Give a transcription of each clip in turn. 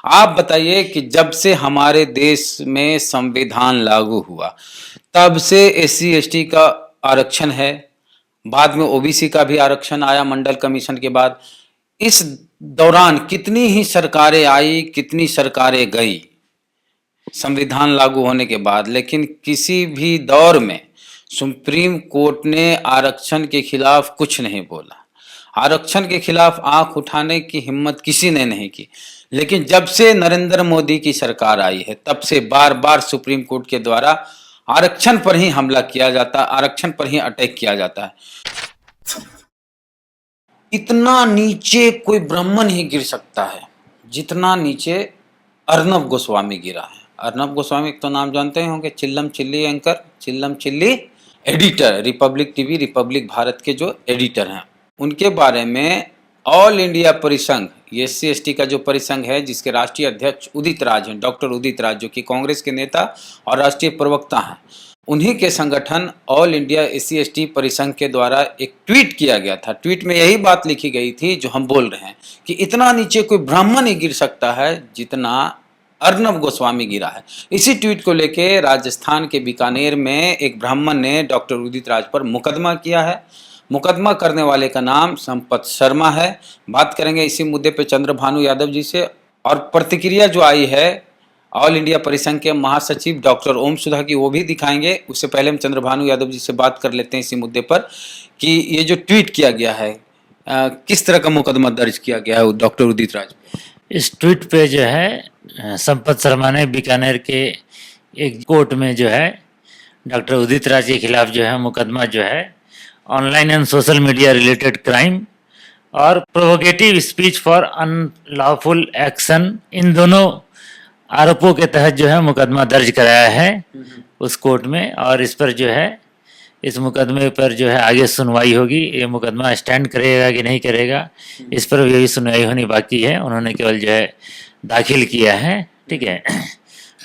आप बताइए कि जब से हमारे देश में संविधान लागू हुआ तब से एससी एसटी का आरक्षण है, बाद में ओबीसी का भी आरक्षण आया मंडल कमीशन के बाद। इस दौरान कितनी ही सरकारें आई, कितनी सरकारें गई संविधान लागू होने के बाद, लेकिन किसी भी दौर में सुप्रीम कोर्ट ने आरक्षण के खिलाफ कुछ नहीं बोला। आरक्षण के खिलाफ आंख उठाने की हिम्मत किसी ने नहीं की। लेकिन जब से नरेंद्र मोदी की सरकार आई है तब से बार बार सुप्रीम कोर्ट के द्वारा आरक्षण पर ही हमला किया जाता है, आरक्षण पर ही अटैक किया जाता है। इतना नीचे कोई ब्राह्मण ही गिर सकता है जितना नीचे अर्नब गोस्वामी गिरा है। अर्नब गोस्वामी तो नाम जानते होंगे, चिल्लम चिल्ली एंकर, चिल्लम चिल्ली editor, Republic TV, Republic Bharat के जो एडिटर हैं, उनके बारे में ऑल इंडिया परिसंघ, एससी एसटी का जो परिसंघ है जिसके राष्ट्रीय अध्यक्ष उदित राज हैं, डॉक्टर उदित राज, जो कि कांग्रेस के नेता और राष्ट्रीय प्रवक्ता हैं, उन्हीं के संगठन ऑल इंडिया एससी एसटी परिसंघ के द्वारा एक ट्वीट किया गया था। ट्वीट में यही बात लिखी गई थी जो हम बोल रहे हैं कि इतना नीचे कोई ब्राह्मण ही गिर सकता है जितना अर्नब गोस्वामी गिरा है। इसी ट्वीट को लेके राजस्थान के बीकानेर में एक ब्राह्मण ने डॉक्टर उदित राज पर मुकदमा किया है। मुकदमा करने वाले का नाम संपत शर्मा है। बात करेंगे इसी मुद्दे पे चंद्रभानु यादव जी से, और प्रतिक्रिया जो आई है ऑल इंडिया परिसंघ के महासचिव डॉक्टर ओम सुधा की वो भी दिखाएंगे। उससे पहले हम चंद्रभानु यादव जी से बात कर लेते हैं इसी मुद्दे पर कि ये जो ट्वीट किया गया है किस तरह का मुकदमा दर्ज किया गया है डॉक्टर उदित राज। इस ट्वीट पे जो है संपत शर्मा ने बीकानेर के एक कोर्ट में जो है डॉक्टर उदित राज के खिलाफ जो है मुकदमा जो है online and social media related crime और provocative speech for unlawful action, इन दोनों आरोपों के तहत जो है मुकदमा दर्ज कराया है उस कोर्ट में। और इस पर जो है इस मुकदमे पर जो है आगे सुनवाई होगी। ये मुकदमा स्टैंड करेगा कि नहीं करेगा इस पर भी सुनवाई होनी बाकी है। उन्होंने केवल जो है दाखिल किया है, ठीक है,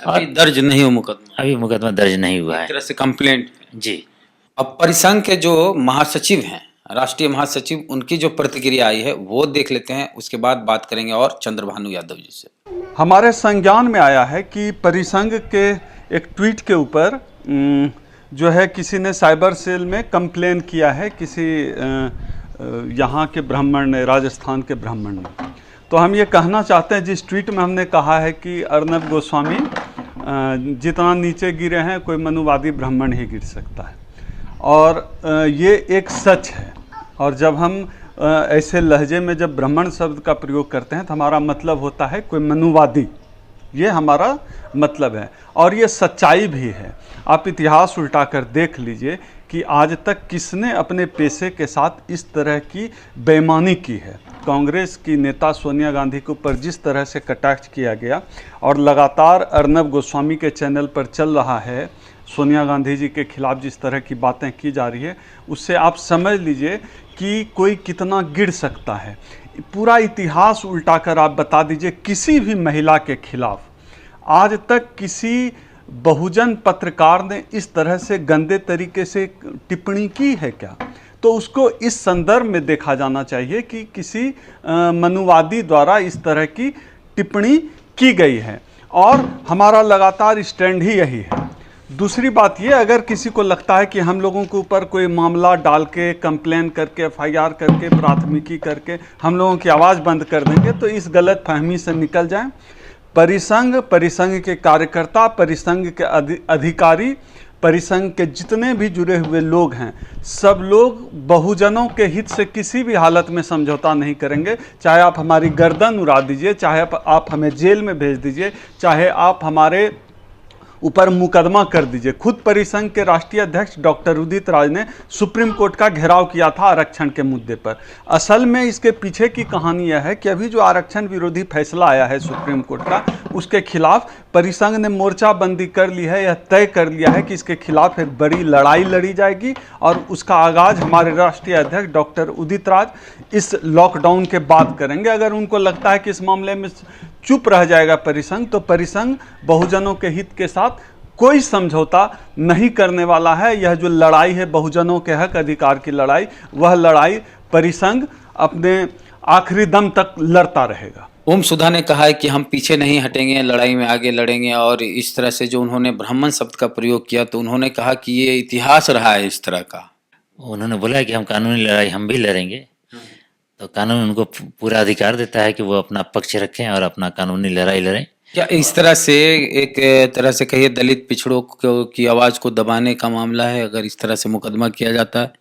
और दर्ज नहीं हुआ मुकदमा, अभी मुकदमा दर्ज नहीं हुआ है, एक तरह से कंप्लेंट जी। अब परिसंघ के जो महासचिव हैं, राष्ट्रीय महासचिव, उनकी जो प्रतिक्रिया आई है वो देख लेते हैं, उसके बाद बात करेंगे और चंद्रभानु यादव जी से। हमारे संज्ञान में आया है कि परिसंघ के एक ट्वीट के ऊपर जो है किसी ने साइबर सेल में कंप्लेन किया है, किसी यहाँ के ब्राह्मण ने, राजस्थान के ब्राह्मण ने। तो हम ये कहना चाहते हैं, जिस ट्वीट में हमने कहा है कि अर्नब गोस्वामी जितना नीचे गिरे हैं कोई मनुवादी ब्राह्मण ही गिर सकता है, और ये एक सच है। और जब हम ऐसे लहजे में जब ब्राह्मण शब्द का प्रयोग करते हैं तो हमारा मतलब होता है कोई मनुवादी, ये हमारा मतलब है और ये सच्चाई भी है। आप इतिहास उल्टा कर देख लीजिए कि आज तक किसने अपने पेशे के साथ इस तरह की बेईमानी की है। कांग्रेस की नेता सोनिया गांधी के ऊपर जिस तरह से कटाक्ष किया गया और लगातार अर्नब गोस्वामी के चैनल पर चल रहा है, सोनिया गांधी जी के खिलाफ जिस तरह की बातें की जा रही है, उससे आप समझ लीजिए कि कोई कितना गिर सकता है। पूरा इतिहास उल्टा कर आप बता दीजिए किसी भी महिला के खिलाफ आज तक किसी बहुजन पत्रकार ने इस तरह से गंदे तरीके से टिप्पणी की है क्या? तो उसको इस संदर्भ में देखा जाना चाहिए कि किसी मनुवादी द्वारा इस तरह की टिप्पणी की गई है और हमारा लगातार स्टैंड ही यही है। दूसरी बात ये, अगर किसी को लगता है कि हम लोगों के ऊपर कोई मामला डाल के, कंप्लेन करके, एफआईआर करके, प्राथमिकी करके हम लोगों की आवाज़ बंद कर देंगे, तो इस गलत फहमी से निकल जाएं। परिसंघ, परिसंघ के कार्यकर्ता, परिसंघ के अधिकारी, परिसंघ के जितने भी जुड़े हुए लोग हैं, सब लोग बहुजनों के हित से किसी भी हालत में समझौता नहीं करेंगे। चाहे आप हमारी गर्दन उड़ा दीजिए, चाहे आप हमें जेल में भेज दीजिए, चाहे आप हमारे ऊपर मुकदमा कर दीजिए। खुद परिसंघ के राष्ट्रीय अध्यक्ष डॉक्टर उदित राज ने सुप्रीम कोर्ट का घेराव किया था आरक्षण के मुद्दे पर। असल में इसके पीछे की कहानी यह है कि अभी जो आरक्षण विरोधी फैसला आया है सुप्रीम कोर्ट का, उसके खिलाफ परिसंघ ने मोर्चाबंदी कर ली है। यह तय कर लिया है कि इसके खिलाफ एक बड़ी लड़ाई लड़ी जाएगी और उसका आगाज हमारे राष्ट्रीय अध्यक्ष डॉक्टर उदित राज इस लॉकडाउन के बाद करेंगे। अगर उनको लगता है कि इस मामले में चुप रह जाएगा परिसंघ, तो परिसंघ बहुजनों के हित के साथ कोई समझौता नहीं करने वाला है। यह जो लड़ाई है बहुजनों के हक अधिकार की लड़ाई, वह लड़ाई परिसंघ अपने आखिरी दम तक लड़ता रहेगा। ओम सुधा ने कहा है कि हम पीछे नहीं हटेंगे, लड़ाई में आगे लड़ेंगे, और इस तरह से जो उन्होंने ब्राह्मण शब्द का प्रयोग किया तो उन्होंने कहा कि ये इतिहास रहा है इस तरह का। उन्होंने बोला कि हम कानूनी लड़ाई हम भी लड़ेंगे, तो कानून उनको पूरा अधिकार देता है कि वो अपना पक्ष रखें और अपना कानूनी लड़ाई लड़ें। क्या इस तरह से एक तरह से कहिए दलित पिछड़ों की आवाज को दबाने का मामला है अगर इस तरह से मुकदमा किया जाता है?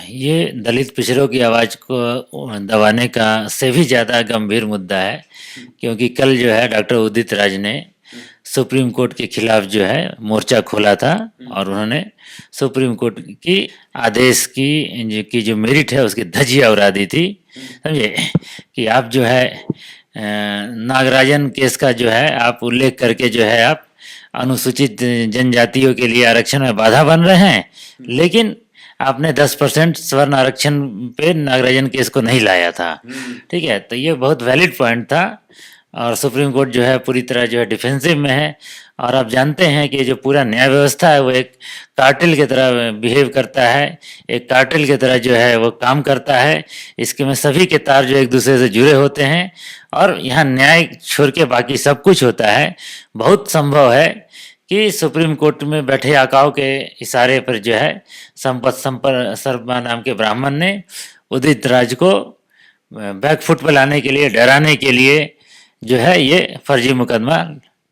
ये दलित पिछड़ों की आवाज़ को दबाने का से भी ज़्यादा गंभीर मुद्दा है, क्योंकि कल जो है डॉक्टर उदित राज ने सुप्रीम कोर्ट के खिलाफ जो है मोर्चा खोला था और उन्होंने सुप्रीम कोर्ट की आदेश की जो मेरिट है उसकी धज्जियां उड़ा दी थी। समझे कि आप जो है नागराजन केस का जो है आप उल्लेख करके जो है आप अनुसूचित जनजातियों के लिए आरक्षण में बाधा बन रहे हैं, लेकिन आपने 10% स्वर्ण आरक्षण पे नागराजन केस को नहीं लाया था। ठीक है, तो ये बहुत वैलिड पॉइंट था और सुप्रीम कोर्ट जो है पूरी तरह जो है डिफेंसिव में है। और आप जानते हैं कि जो पूरा न्याय व्यवस्था है वो एक कार्टेल की तरह बिहेव करता है, एक कार्टेल की तरह जो है वो काम करता है। इसके में सभी के तार जो एक दूसरे से जुड़े होते हैं और यहाँ न्याय छोड़ के बाकी सब कुछ होता है। बहुत संभव है कि सुप्रीम कोर्ट में बैठे आकाओं के इशारे पर जो है संपत शर्मा नाम के ब्राह्मण ने उदित राज को बैकफुट पर लाने के लिए, डराने के लिए जो है ये फर्जी मुकदमा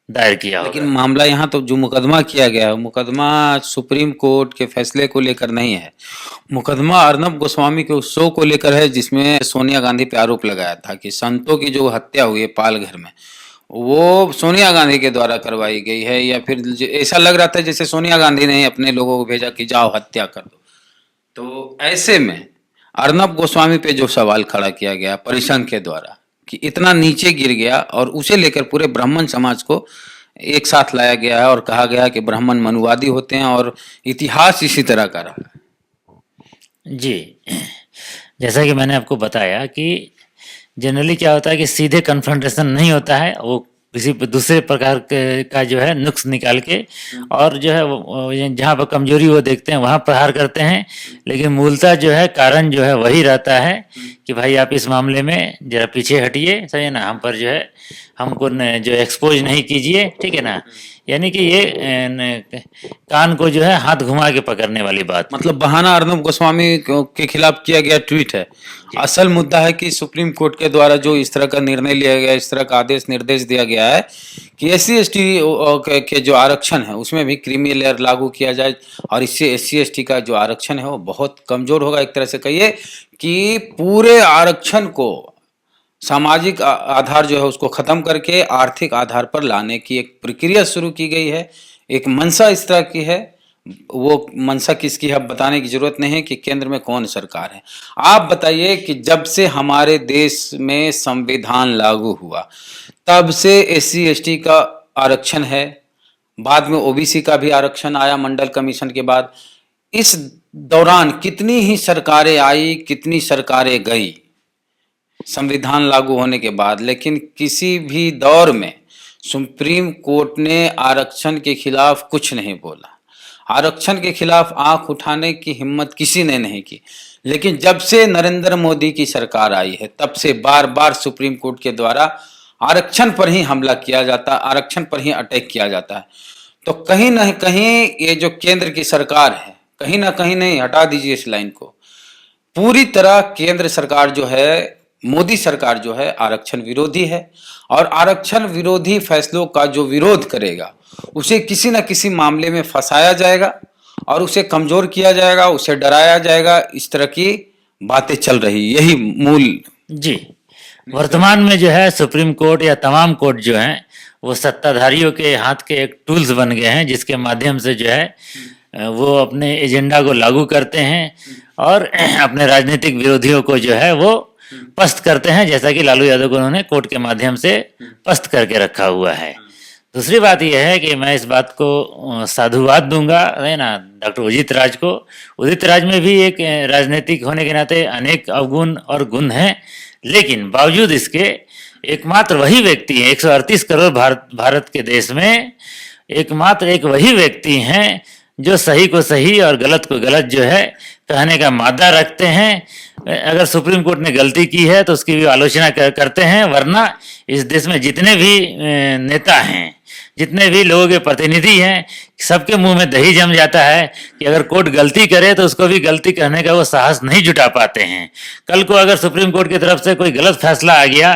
दायर किया। लेकिन मामला यहाँ तो जो मुकदमा किया गया है मुकदमा सुप्रीम कोर्ट के फैसले को लेकर नहीं है, मुकदमा अर्नब गोस्वामी के उस शो को लेकर है जिसमें सोनिया गांधी पे आरोप लगाया था कि संतों की जो हत्या हुई है पालघर में वो सोनिया गांधी के द्वारा करवाई गई है, या फिर ऐसा लग रहा था जैसे सोनिया गांधी ने अपने लोगों को भेजा कि जाओ हत्या कर दो। तो ऐसे में अर्नब गोस्वामी पे जो सवाल खड़ा किया गया परिसंघ के द्वारा कि इतना नीचे गिर गया और उसे लेकर पूरे ब्राह्मण समाज को एक साथ लाया गया है और कहा गया कि ब्राह्मण मनुवादी होते हैं और इतिहास इसी तरह का रहा है। जी, जैसा कि मैंने आपको बताया कि जनरली क्या होता है कि सीधे कन्फ्रंटेशन नहीं होता है, वो किसी दूसरे प्रकार का जो है नुक्स निकाल के और जो है जहाँ पर कमजोरी वो देखते हैं वहाँ प्रहार करते हैं, लेकिन मूलतः जो है कारण जो है वही रहता है कि भाई आप इस मामले में जरा पीछे हटिए, सही है ना, हम पर जो है हमको जो एक्सपोज नहीं कीजिए। ठीक है ना, यानी कि ये कान को जो है हाथ घुमा के पकड़ने वाली बात। मतलब बहाना अर्नब गोस्वामी के खिलाफ किया गया ट्वीट है। असल मुद्दा है कि सुप्रीम कोर्ट के द्वारा जो इस तरह का निर्णय लिया गया, इस तरह का आदेश निर्देश दिया गया है कि SC/ST के जो आरक्षण है उसमें भी क्रीमी लेयर लागू किया जाए और इससे SC/ST का जो आरक्षण है वो बहुत कमजोर होगा। एक तरह से कहिए कि पूरे आरक्षण को सामाजिक आधार जो है उसको खत्म करके आर्थिक आधार पर लाने की एक प्रक्रिया शुरू की गई है। एक मंशा इस तरह की है, वो मंशा किसकी है बताने की जरूरत नहीं है कि केंद्र में कौन सरकार है। आप बताइए कि जब से हमारे देश में संविधान लागू हुआ तब से SC/ST का आरक्षण है, बाद में OBC का भी आरक्षण आया मंडल कमीशन के बाद। इस दौरान कितनी ही सरकारें आई, कितनी सरकारें गई संविधान लागू होने के बाद, लेकिन किसी भी दौर में सुप्रीम कोर्ट ने आरक्षण के खिलाफ कुछ नहीं बोला। आरक्षण के खिलाफ आंख उठाने की हिम्मत किसी ने नहीं की। लेकिन जब से नरेंद्र मोदी की सरकार आई है तब से बार बार सुप्रीम कोर्ट के द्वारा आरक्षण पर ही हमला किया जाता, आरक्षण पर ही अटैक किया जाता है। तो कहीं ना कहीं ये जो केंद्र की सरकार है, कहीं ना कहीं नहीं, हटा दीजिए इस लाइन को, पूरी तरह केंद्र सरकार जो है, मोदी सरकार जो है आरक्षण विरोधी है और आरक्षण विरोधी फैसलों का जो विरोध करेगा उसे किसी न किसी मामले में फंसाया जाएगा और उसे कमजोर किया जाएगा, उसे डराया जाएगा। इस तरह की बातें चल रही, यही मूल। जी, वर्तमान में जो है सुप्रीम कोर्ट या तमाम कोर्ट जो हैं वो सत्ताधारियों के हाथ के एक टूल्स बन गए हैं, जिसके माध्यम से जो है वो अपने एजेंडा को लागू करते हैं और अपने राजनीतिक विरोधियों को जो है वो पस्त करते हैं, जैसा कि लालू यादव को उन्होंने कोर्ट के माध्यम से पस्त करके रखा हुआ है। दूसरी बात यह है कि मैं इस बात को साधुवाद दूंगा, है ना, डॉक्टर उदित राज को। उदित राज में भी एक राजनीतिक होने के नाते अनेक अवगुण और गुण हैं, लेकिन बावजूद इसके एकमात्र वही व्यक्ति हैं, 138 करोड़ भारत के देश में एकमात्र एक वही व्यक्ति हैं जो सही को सही और गलत को गलत जो है कहने का मादा रखते हैं। अगर सुप्रीम कोर्ट ने गलती की है तो उसकी भी आलोचना करते हैं, वरना इस देश में जितने भी नेता हैं, जितने भी लोगों के प्रतिनिधि हैं, सबके मुंह में दही जम जाता है कि अगर कोर्ट गलती करे तो उसको भी गलती कहने का वो साहस नहीं जुटा पाते हैं। कल को अगर सुप्रीम कोर्ट की तरफ से कोई गलत फैसला आ गया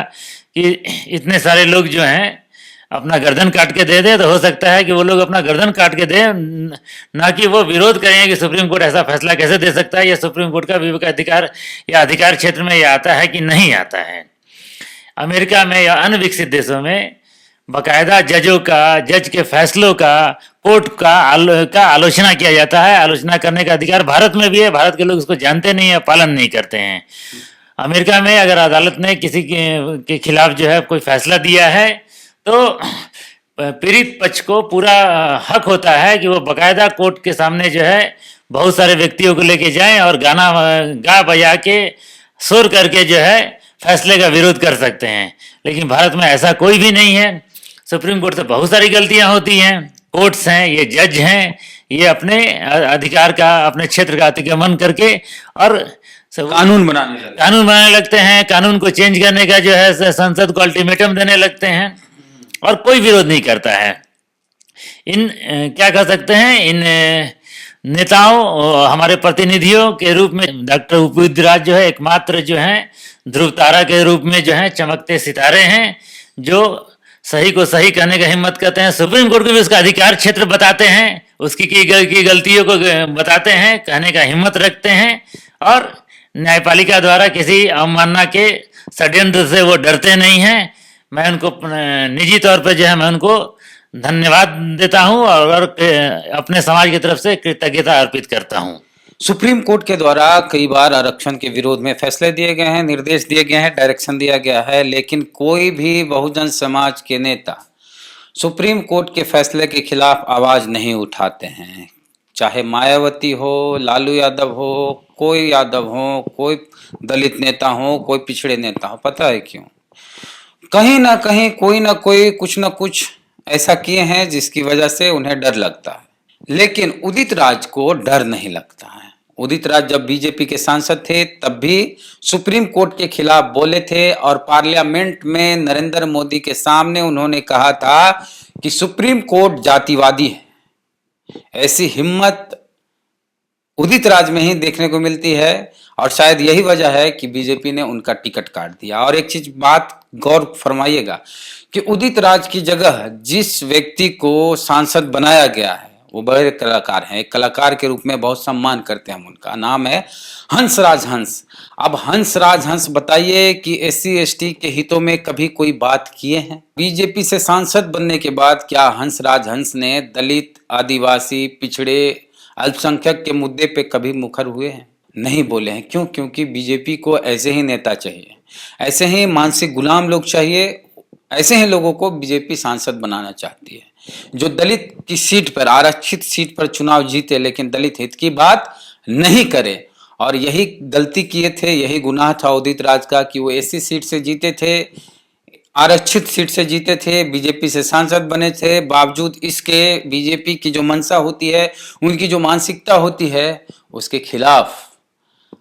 कि इतने सारे लोग जो हैं अपना गर्दन काट के दे दे, तो हो सकता है कि वो लोग अपना गर्दन काट के दे, ना कि वो विरोध करेंगे कि सुप्रीम कोर्ट ऐसा फैसला कैसे दे सकता है, या सुप्रीम कोर्ट का विवेक अधिकार या अधिकार क्षेत्र में ये आता है कि नहीं आता है। अमेरिका में या अन्य विकसित देशों में बाकायदा जज के फैसलों का, कोर्ट का आलोचना किया जाता है। आलोचना करने का अधिकार भारत में भी है, भारत के लोग उसको जानते नहीं है, पालन नहीं करते हैं। अमेरिका में अगर अदालत ने किसी के खिलाफ जो है कोई फैसला दिया है तो पीड़ित पक्ष को पूरा हक होता है कि वो बाकायदा कोर्ट के सामने जो है बहुत सारे व्यक्तियों को लेके जाएं और गाना गा बजा के शोर करके जो है फैसले का विरोध कर सकते हैं। लेकिन भारत में ऐसा कोई भी नहीं है। सुप्रीम कोर्ट से बहुत सारी गलतियां होती हैं। कोर्ट्स हैं, ये जज हैं, ये अपने अधिकार का, अपने क्षेत्र का अतिक्रमण करके और कानून बनाने लगते हैं। कानून को चेंज करने का जो है संसद को अल्टीमेटम देने लगते हैं और कोई विरोध नहीं करता है। इन क्या कह सकते हैं, इन नेताओं, हमारे प्रतिनिधियों के रूप में डॉक्टर उदितराज जो है एकमात्र जो है ध्रुव तारा के रूप में जो है चमकते सितारे हैं, जो सही को सही कहने का हिम्मत करते हैं। सुप्रीम कोर्ट को भी उसका अधिकार क्षेत्र बताते हैं, उसकी की गलतियों को बताते हैं, कहने का हिम्मत रखते हैं और न्यायपालिका द्वारा किसी अवमानना के षड्यंत्र से वो डरते नहीं हैं। मैं उनको निजी तौर पर जो है मैं उनको धन्यवाद देता हूं और अपने समाज की तरफ से कृतज्ञता अर्पित करता हूं। सुप्रीम कोर्ट के द्वारा कई बार आरक्षण के विरोध में फैसले दिए गए हैं, निर्देश दिए गए हैं, डायरेक्शन दिया गया है, लेकिन कोई भी बहुजन समाज के नेता सुप्रीम कोर्ट के फैसले के खिलाफ आवाज नहीं उठाते हैं। चाहे मायावती हो, लालू यादव हो, कोई यादव हो, कोई दलित नेता हो, कोई पिछड़े नेता हो। पता है क्यों? कहीं ना कहीं कोई ना कोई कुछ ना कुछ ऐसा किए हैं जिसकी वजह से उन्हें डर लगता है। लेकिन उदित राज को डर नहीं लगता है। उदित राज जब बीजेपी के सांसद थे तब भी सुप्रीम कोर्ट के खिलाफ बोले थे और पार्लियामेंट में नरेंद्र मोदी के सामने उन्होंने कहा था कि सुप्रीम कोर्ट जातिवादी है। ऐसी हिम्मत उदित राज में ही देखने को मिलती है और शायद यही वजह है कि बीजेपी ने उनका टिकट काट दिया। और एक चीज बात गौर फरमाइएगा कि उदित राज की जगह जिस व्यक्ति को सांसद बनाया गया है वो बड़े कलाकार हैं। एक कलाकार के रूप में बहुत सम्मान करते हैं हम उनका। नाम है हंसराज हंस। अब हंसराज हंस बताइए कि SC ST के हितों में कभी कोई बात किए हैं? बीजेपी से सांसद बनने के बाद क्या हंसराज हंस ने दलित, आदिवासी, पिछड़े, अल्पसंख्यक के मुद्दे पे कभी मुखर हुए हैं? नहीं बोले हैं। क्यों? क्योंकि बीजेपी को ऐसे ही नेता चाहिए, ऐसे ही मानसिक गुलाम लोग चाहिए, ऐसे ही लोगों को बीजेपी सांसद बनाना चाहती है जो दलित की सीट पर, आरक्षित सीट पर चुनाव जीते लेकिन दलित हित की बात नहीं करे। और यही गलती किए थे, यही गुनाह था उदित राज का कि वो SC सीट से जीते थे, आरक्षित सीट से जीते थे, बीजेपी से सांसद बने थे। बावजूद इसके बीजेपी की जो मंशा होती है, उनकी जो मानसिकता होती है, उसके खिलाफ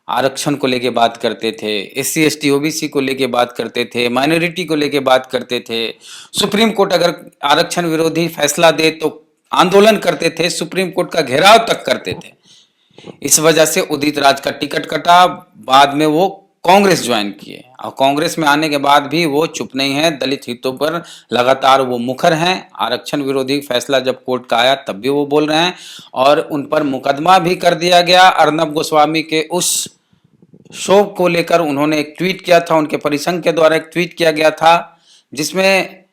आरक्षण को लेके बात करते थे, SC ST OBC को लेके बात करते थे, माइनॉरिटी को लेके बात करते थे। सुप्रीम कोर्ट अगर आरक्षण विरोधी फैसला दे तो आंदोलन करते थे, सुप्रीम कोर्ट का घेराव तक करते थे। इस वजह से उदित राज का टिकट कटा। बाद में वो कांग्रेस ज्वाइन किए और कांग्रेस में आने के बाद भी वो चुप नहीं है। दलित हितों पर लगातार वो मुखर हैं। आरक्षण विरोधी फैसला जब कोर्ट का आया तब भी वो बोल रहे हैं और उन पर मुकदमा भी कर दिया गया। अर्नब गोस्वामी के उस शो को लेकर उन्होंने एक ट्वीट किया था, उनके परिसंघ के द्वारा एक ट्वीट किया गया था जिसमें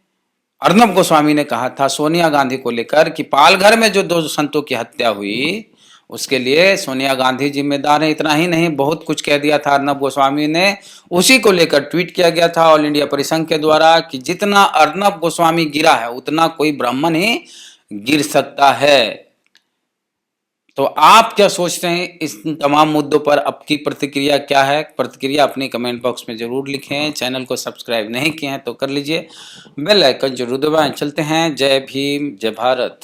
अर्नब गोस्वामी ने कहा था सोनिया गांधी को लेकर कि पालघर में जो 2 संतों की हत्या हुई उसके लिए सोनिया गांधी जिम्मेदार है। इतना ही नहीं, बहुत कुछ कह दिया था अर्नब गोस्वामी ने। उसी को लेकर ट्वीट किया गया था ऑल इंडिया परिसंघ के द्वारा कि जितना अर्नब गोस्वामी गिरा है उतना कोई ब्राह्मण ही गिर सकता है। तो आप क्या सोचते हैं इस तमाम मुद्दों पर? आपकी प्रतिक्रिया क्या है? प्रतिक्रिया अपने कमेंट बॉक्स में जरूर लिखें। चैनल को सब्सक्राइब नहीं किए हैं तो कर लीजिए, बेल आइकन जरूर दबाएं। चलते हैं। जय भीम, जय भारत।